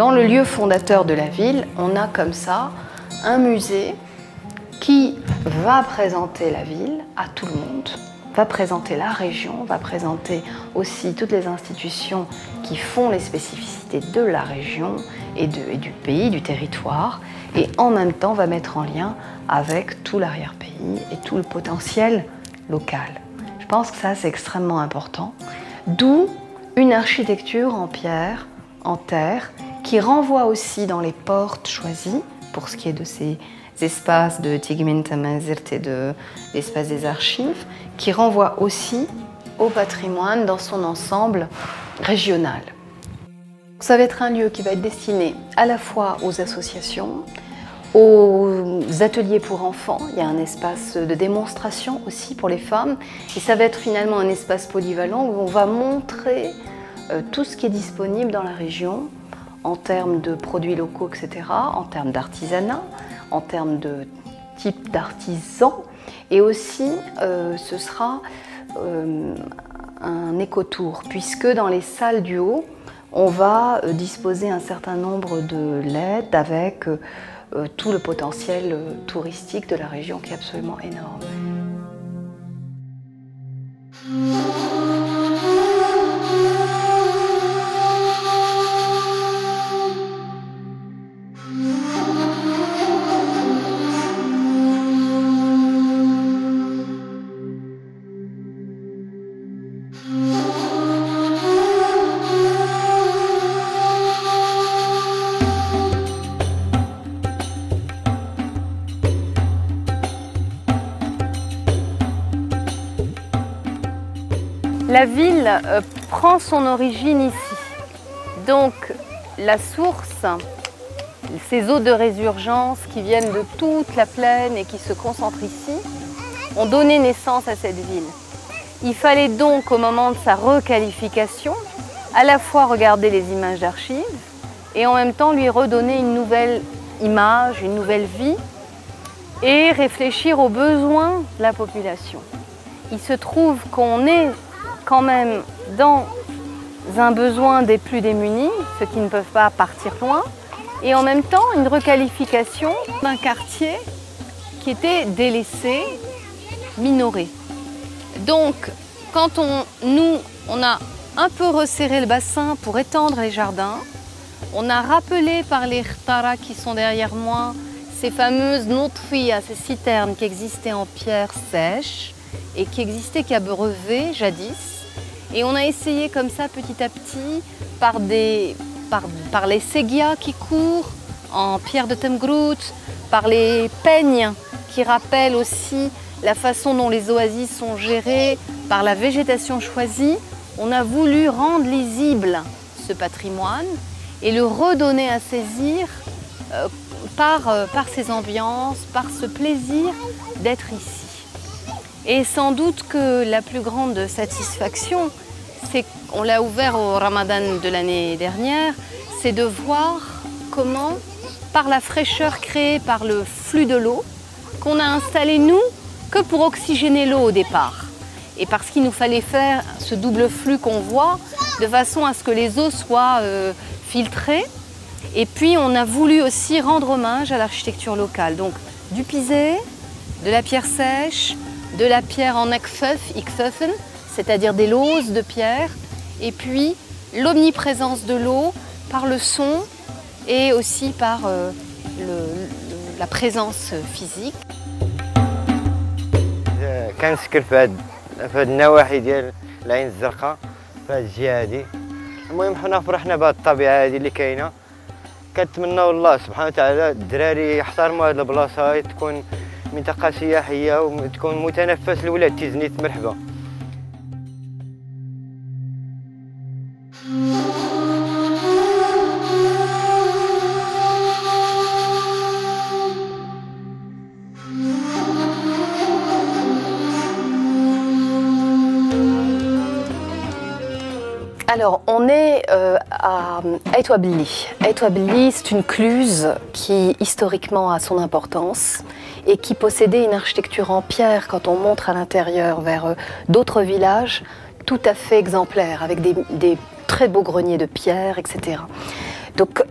Dans le lieu fondateur de la ville, on a comme ça un musée qui va présenter la ville à tout le monde, va présenter la région, va présenter aussi toutes les institutions qui font les spécificités de la région et du pays, du territoire, et en même temps va mettre en lien avec tout l'arrière-pays et tout le potentiel local. Je pense que ça, c'est extrêmement important. D'où une architecture en pierre, en terre, qui renvoie aussi dans les portes choisies, pour ce qui est de ces espaces de Tigmin Tamazirt et de l'espace des archives, qui renvoie aussi au patrimoine dans son ensemble régional. Ça va être un lieu qui va être destiné à la fois aux associations, aux ateliers pour enfants. Il y a un espace de démonstration aussi pour les femmes. Et ça va être finalement un espace polyvalent où on va montrer tout ce qui est disponible dans la région en termes de produits locaux, etc., en termes d'artisanat, en termes de type d'artisans. Et aussi, ce sera un écotour, puisque dans les salles du haut, on va disposer un certain nombre de LED avec tout le potentiel touristique de la région qui est absolument énorme. La ville prend son origine ici. Donc la source, ces eaux de résurgence qui viennent de toute la plaine et qui se concentrent ici, ont donné naissance à cette ville. Il fallait donc, au moment de sa requalification, à la fois regarder les images d'archives et en même temps lui redonner une nouvelle image, une nouvelle vie et réfléchir aux besoins de la population. Il se trouve qu'on est quand même dans un besoin des plus démunis, ceux qui ne peuvent pas partir loin, et en même temps une requalification d'un quartier qui était délaissé, minoré. Donc, quand on a un peu resserré le bassin pour étendre les jardins, on a rappelé par les htara qui sont derrière moi ces fameuses notfia, ces citernes qui existaient en pierre sèche et qui existaient qu'à brevet jadis. Et on a essayé comme ça petit à petit par les ségias qui courent en pierre de Temgrout, par les peignes qui rappellent aussi la façon dont les oasis sont gérées, par la végétation choisie. On a voulu rendre lisible ce patrimoine et le redonner à saisir par ces ambiances, par ce plaisir d'être ici. Et sans doute que la plus grande satisfaction, c'est qu'on l'a ouvert au Ramadan de l'année dernière, c'est de voir comment, par la fraîcheur créée par le flux de l'eau, qu'on a installé nous que pour oxygéner l'eau au départ. Et parce qu'il nous fallait faire ce double flux qu'on voit, de façon à ce que les eaux soient filtrées. Et puis on a voulu aussi rendre hommage à l'architecture locale. Donc du pisé, de la pierre sèche, de la pierre en ikfefen, c'est-à-dire des lauses de pierre, et puis l'omniprésence de l'eau par le son et aussi par la présence physique. كنسكن في هاد النواحي ديال العين الزرقاء في هاد الجهه هادي. المهم حنا فرحنا بهاد الطبيعه هادي اللي كاينه. كنتمناو الله سبحانه وتعالى الدراري يحترموا هاد البلاصه هادي، تكون منطقه سياحيه وتكون متنفس لولاد تيزنيت. مرحبا. Alors, on est à Aït-Ouabli. Aït-Ouabli, c'est une cluse qui historiquement a son importance et qui possédait une architecture en pierre quand on montre à l'intérieur vers d'autres villages tout à fait exemplaires, avec des très beaux greniers de pierre, etc. Donc,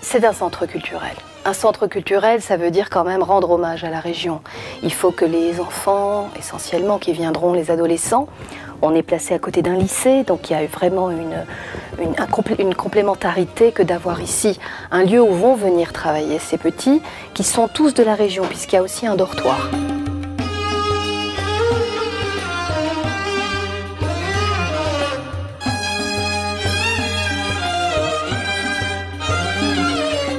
c'est un centre culturel. Un centre culturel, ça veut dire quand même rendre hommage à la région. Il faut que les enfants, essentiellement, qui viendront, les adolescents, on est placé à côté d'un lycée, donc il y a vraiment une complémentarité que d'avoir ici un lieu où vont venir travailler ces petits, qui sont tous de la région, puisqu'il y a aussi un dortoir.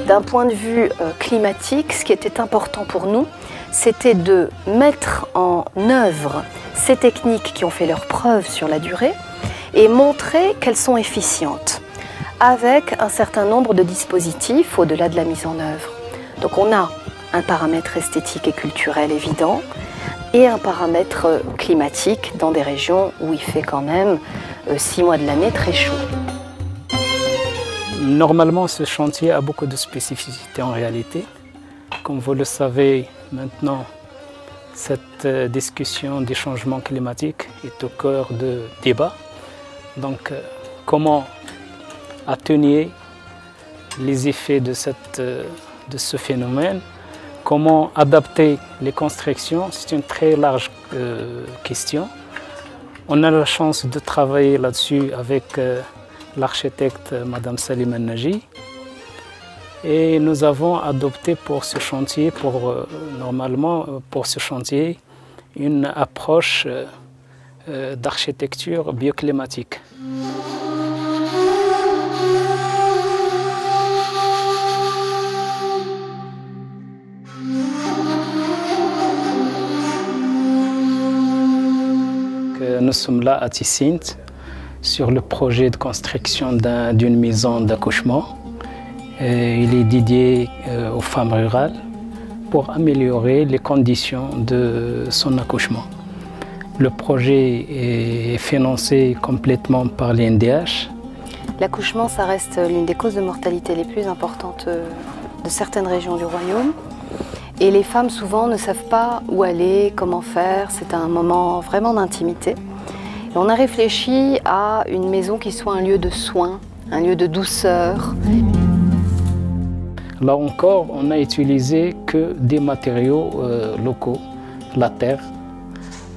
D'un point de vue climatique, ce qui était important pour nous, c'était de mettre en œuvre ces techniques qui ont fait leurs preuves sur la durée et montrer qu'elles sont efficientes avec un certain nombre de dispositifs au-delà de la mise en œuvre. Donc on a un paramètre esthétique et culturel évident et un paramètre climatique dans des régions où il fait quand même 6 mois de l'année très chaud. Normalement, ce chantier a beaucoup de spécificités en réalité. Comme vous le savez maintenant, cette discussion des changements climatiques est au cœur de débat. Donc, comment atténuer les effets de ce phénomène? Comment adapter les constructions? C'est une très large question. On a la chance de travailler là-dessus avec l'architecte Madame Salima Naji. Et nous avons adopté pour ce chantier, une approche d'architecture bioclimatique. Nous sommes là à Tissint sur le projet de construction d'une maison d'accouchement. Il est dédié aux femmes rurales pour améliorer les conditions de son accouchement. Le projet est financé complètement par l'INDH. L'accouchement, ça reste l'une des causes de mortalité les plus importantes de certaines régions du royaume. Et les femmes, souvent, ne savent pas où aller, comment faire. C'est un moment vraiment d'intimité. Et on a réfléchi à une maison qui soit un lieu de soins, un lieu de douceur. Là encore, on n'a utilisé que des matériaux locaux, la terre,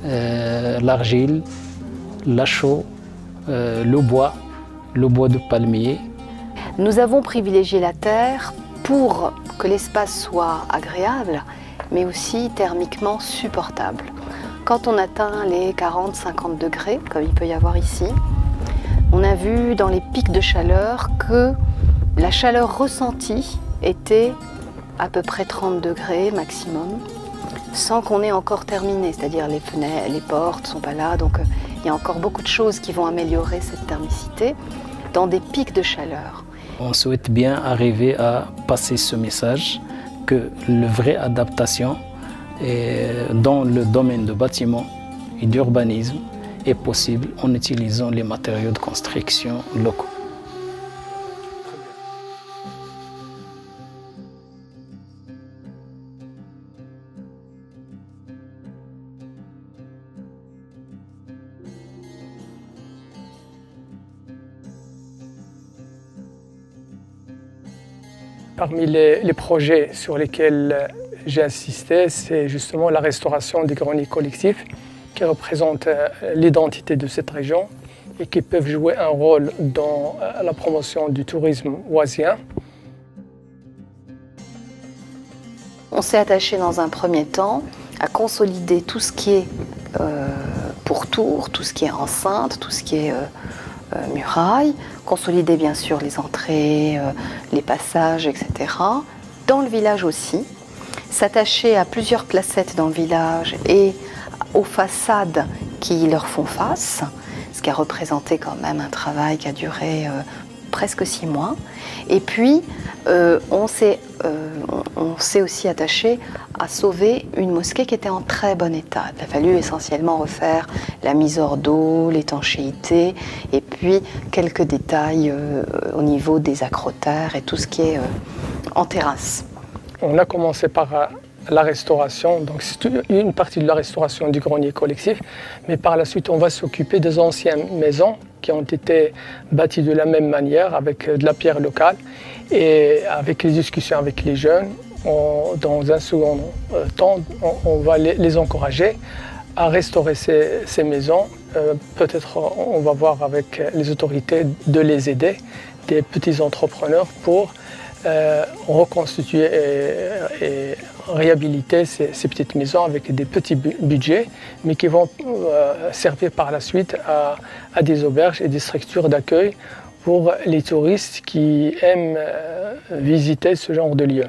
l'argile, la chaux, le bois de palmier. Nous avons privilégié la terre pour que l'espace soit agréable, mais aussi thermiquement supportable. Quand on atteint les 40-50 degrés, comme il peut y avoir ici, on a vu dans les pics de chaleur que la chaleur ressentie était à peu près 30 degrés maximum, sans qu'on ait encore terminé, c'est-à-dire les fenêtres, les portes ne sont pas là, donc il y a encore beaucoup de choses qui vont améliorer cette thermicité dans des pics de chaleur. On souhaite bien arriver à passer ce message que la vraie adaptation dans le domaine de bâtiment et d'urbanisme est possible en utilisant les matériaux de construction locaux. Parmi les projets sur lesquels j'ai assisté, c'est justement la restauration des greniers collectifs qui représentent l'identité de cette région et qui peuvent jouer un rôle dans la promotion du tourisme oisien. On s'est attaché dans un premier temps à consolider tout ce qui est pourtour, tout ce qui est enceinte, tout ce qui est murailles, consolider bien sûr les entrées, les passages, etc. Dans le village aussi, s'attacher à plusieurs placettes dans le village et aux façades qui leur font face, ce qui a représenté quand même un travail qui a duré presque 6 mois. Et puis, on s'est aussi attaché à sauver une mosquée qui était en très bon état. Il a fallu essentiellement refaire la mise hors d'eau, l'étanchéité, et puis quelques détails au niveau des acrotères et tout ce qui est en terrasse. On a commencé par la restauration, donc c'est une partie de la restauration du grenier collectif, mais par la suite on va s'occuper des anciennes maisons qui ont été bâties de la même manière avec de la pierre locale, et avec les discussions avec les jeunes, dans un second temps on va les encourager à restaurer ces maisons. Peut-être on va voir avec les autorités de les aider, des petits entrepreneurs, pour reconstituer et réhabiliter ces petites maisons avec des petits budgets, mais qui vont servir par la suite à des auberges et des structures d'accueil pour les touristes qui aiment visiter ce genre de lieux.